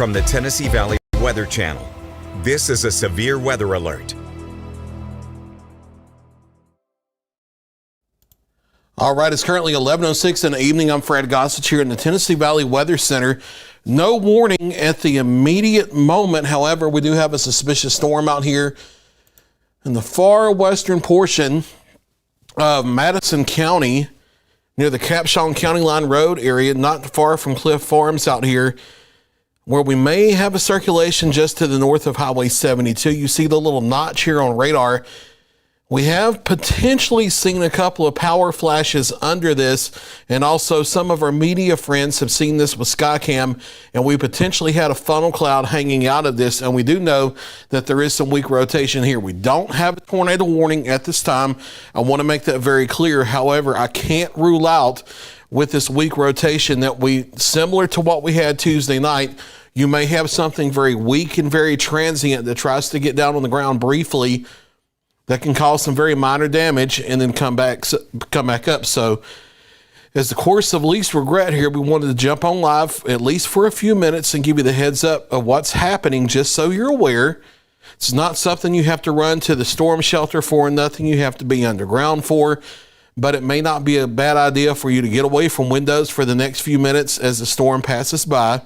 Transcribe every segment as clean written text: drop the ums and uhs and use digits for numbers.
from the Tennessee Valley Weather Channel. This is a severe weather alert. All right, it's currently 11:06 in the evening. I'm Fred Gossett here in the Tennessee Valley Weather Center. No warning at the immediate moment. However, we do have a suspicious storm out here in the far western portion of Madison County, near the Capshawn County Line Road area, not far from Cliff Farms out here, where we may have a circulation just to the north of Highway 72. You see the little notch here on radar. We have potentially seen a couple of power flashes under this, and also some of our media friends have seen this with Skycam, and we potentially had a funnel cloud hanging out of this, and we do know that there is some weak rotation here. We don't have a tornado warning at this time. I want to make that very clear. However, I can't rule out with this weak rotation that similar to what we had Tuesday night, you may have something very weak and very transient that tries to get down on the ground briefly that can cause some very minor damage and then come back up. So as the course of least regret here, we wanted to jump on live at least for a few minutes and give you the heads up of what's happening, just so you're aware. It's not something you have to run to the storm shelter for, nothing you have to be underground for, but it may not be a bad idea for you to get away from windows for the next few minutes as the storm passes by.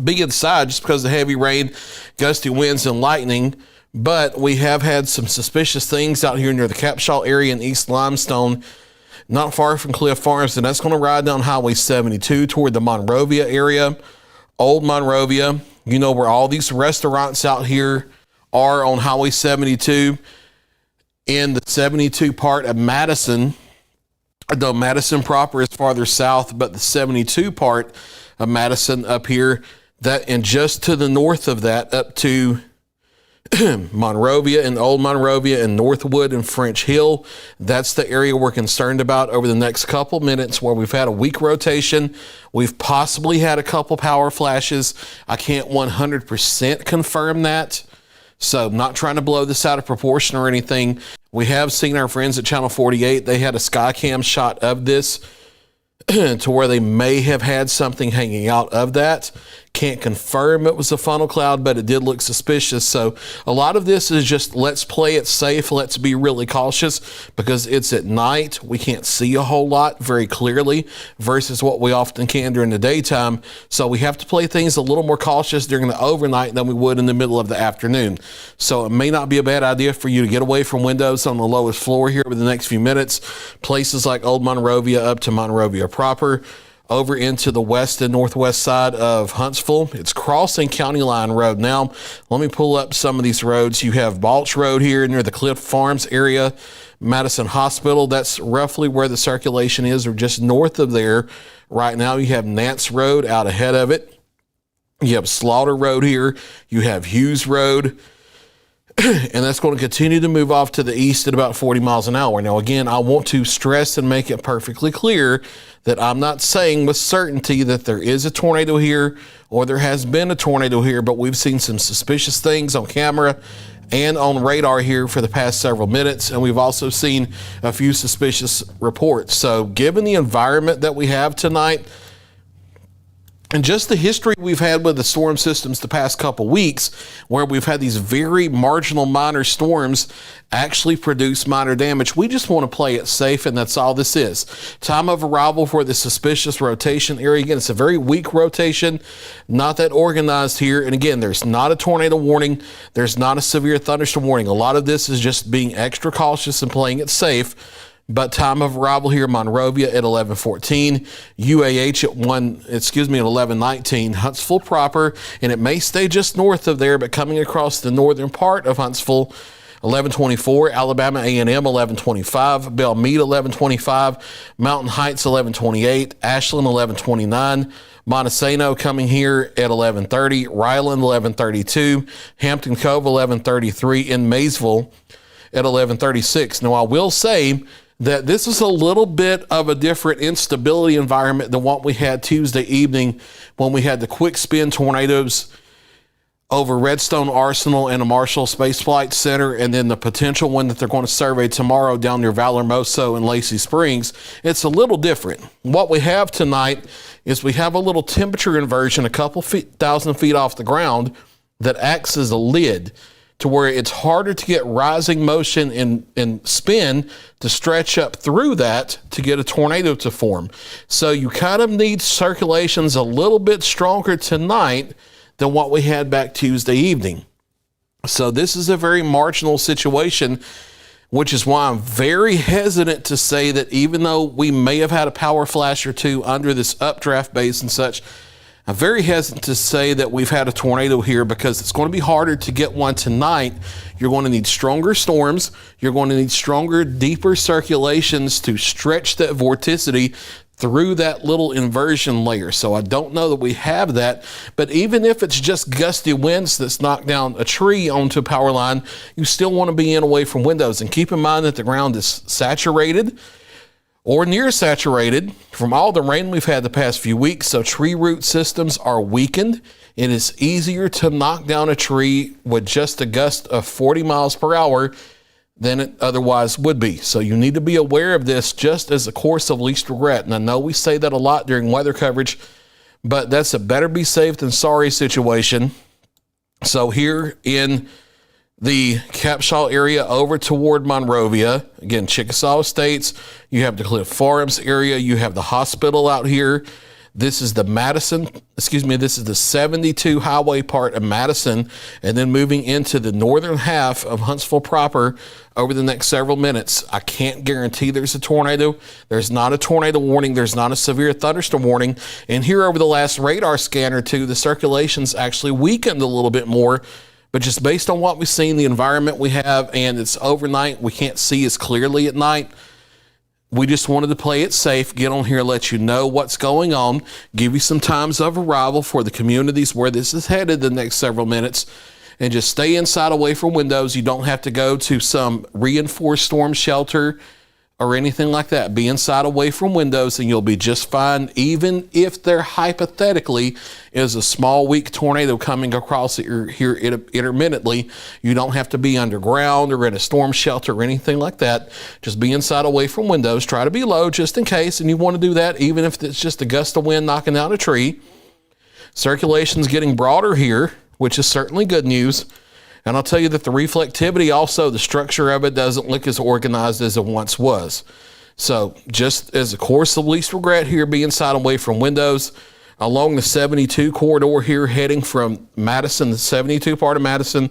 Be inside just because of the heavy rain, gusty winds, and lightning. But we have had some suspicious things out here near the Capshaw area in East Limestone, not far from Cliff Farms, and that's going to ride down Highway 72 toward the Monrovia area, Old Monrovia. You know where all these restaurants out here are on Highway 72. In the 72 part of Madison, though Madison proper is farther south, but the 72 part of Madison up here, that and just to the north of that up to Monrovia and Old Monrovia and Northwood and French Hill. That's the area we're concerned about over the next couple minutes, where we've had a weak rotation. We've possibly had a couple power flashes. I can't 100% confirm that, so I'm not trying to blow this out of proportion or anything. We have seen our friends at Channel 48. They had a Skycam shot of this to where they may have had something hanging out of that. Can't confirm it was a funnel cloud, but it did look suspicious. So a lot of this is just, let's play it safe. Let's be really cautious because it's at night. We can't see a whole lot very clearly versus what we often can during the daytime. So we have to play things a little more cautious during the overnight than we would in the middle of the afternoon. So it may not be a bad idea for you to get away from windows on the lowest floor here over the next few minutes. Places like Old Monrovia up to Monrovia proper, over into the west and northwest side of Huntsville. It's crossing County Line Road. Now, let me pull up some of these roads. You have Balch Road here near the Cliff Farms area, Madison Hospital. That's roughly where the circulation is, or just north of there. Right now, you have Nance Road out ahead of it. You have Slaughter Road here. You have Hughes Road. And that's going to continue to move off to the east at about 40 miles an hour. Now, again, I want to stress and make it perfectly clear that I'm not saying with certainty that there is a tornado here or there has been a tornado here, but we've seen some suspicious things on camera and on radar here for the past several minutes, and we've also seen a few suspicious reports. So given the environment that we have tonight, and just the history we've had with the storm systems the past couple weeks, where we've had these very marginal minor storms actually produce minor damage, we just want to play it safe, and that's all this is. Time of arrival for the suspicious rotation area. Again, it's a very weak rotation, not that organized here. And again, there's not a tornado warning. There's not a severe thunderstorm warning. A lot of this is just being extra cautious and playing it safe. But time of arrival here, Monrovia at 11:14, UAH at 11:19, Huntsville proper, and it may stay just north of there, but coming across the northern part of Huntsville, 11:24, Alabama A&M 11:25, Belmead 11:25, Mountain Heights 11:28, Ashland 11:29, Montesano coming here at 11:30, Ryland 11:32, Hampton Cove 11:33, and Maysville at 11:36. Now, I will say that this is a little bit of a different instability environment than what we had Tuesday evening when we had the quick spin tornadoes over Redstone Arsenal and the Marshall Space Flight Center, and then the potential one that they're going to survey tomorrow down near Valormoso and Lacey Springs, it's a little different. What we have tonight is we have a little temperature inversion a couple thousand feet off the ground that acts as a lid to where it's harder to get rising motion and spin to stretch up through that to get a tornado to form. So you kind of need circulations a little bit stronger tonight than what we had back Tuesday evening. So this is a very marginal situation, which is why I'm very hesitant to say that even though we may have had a power flash or two under this updraft base and such, I'm very hesitant to say that we've had a tornado here because it's going to be harder to get one tonight. You're going to need stronger storms. You're going to need stronger, deeper circulations to stretch that vorticity through that little inversion layer. So I don't know that we have that, but even if it's just gusty winds that's knocked down a tree onto a power line, you still want to be away from windows. And keep in mind that the ground is saturated or near saturated from all the rain we've had the past few weeks. So tree root systems are weakened. It is easier to knock down a tree with just a gust of 40 miles per hour than it otherwise would be. So you need to be aware of this just as a course of least regret. And I know we say that a lot during weather coverage, but that's a better be safe than sorry situation. So here in the Capshaw area over toward Monrovia, again, Chickasaw Estates, you have the Cliff Farms area, you have the hospital out here. This is the this is the 72 highway part of Madison, and then moving into the northern half of Huntsville proper over the next several minutes. I can't guarantee there's a tornado. There's not a tornado warning. There's not a severe thunderstorm warning. And here over the last radar scan or two, the circulation's actually weakened a little bit more. But just based on what we've seen, the environment we have, and it's overnight, we can't see as clearly at night. We just wanted to play it safe, get on here, let you know what's going on, give you some times of arrival for the communities where this is headed the next several minutes, and just stay inside away from windows. You don't have to go to some reinforced storm shelter or anything like that. Be inside away from windows and you'll be just fine, even if there hypothetically is a small weak tornado coming across here intermittently. You don't have to be underground or in a storm shelter or anything like that. Just be inside away from windows. Try to be low just in case, and you want to do that even if it's just a gust of wind knocking down a tree. Circulation's getting broader here, which is certainly good news. And I'll tell you that the reflectivity also, the structure of it doesn't look as organized as it once was. So just as a course of least regret here, be inside away from windows. Along the 72 corridor here, heading from Madison, the 72 part of Madison,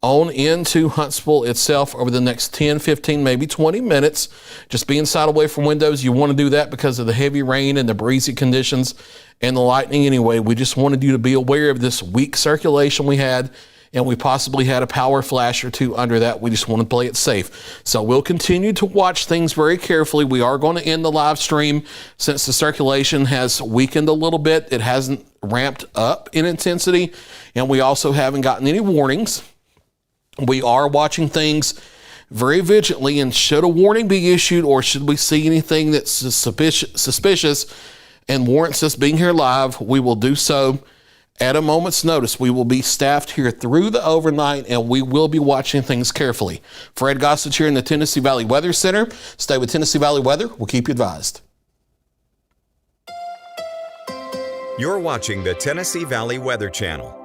on into Huntsville itself over the next 10, 15, maybe 20 minutes. Just be inside away from windows. You want to do that because of the heavy rain and the breezy conditions and the lightning anyway. We just wanted you to be aware of this weak circulation we had, and we possibly had a power flash or two under that. We just want to play it safe. So we'll continue to watch things very carefully. We are going to end the live stream since the circulation has weakened a little bit. It hasn't ramped up in intensity, and we also haven't gotten any warnings. We are watching things very vigilantly, and should a warning be issued or should we see anything that's suspicious and warrants us being here live, we will do so at a moment's notice. We will be staffed here through the overnight, and we will be watching things carefully. Fred Gossage here in the Tennessee Valley Weather Center. Stay with Tennessee Valley Weather. We'll keep you advised. You're watching the Tennessee Valley Weather Channel.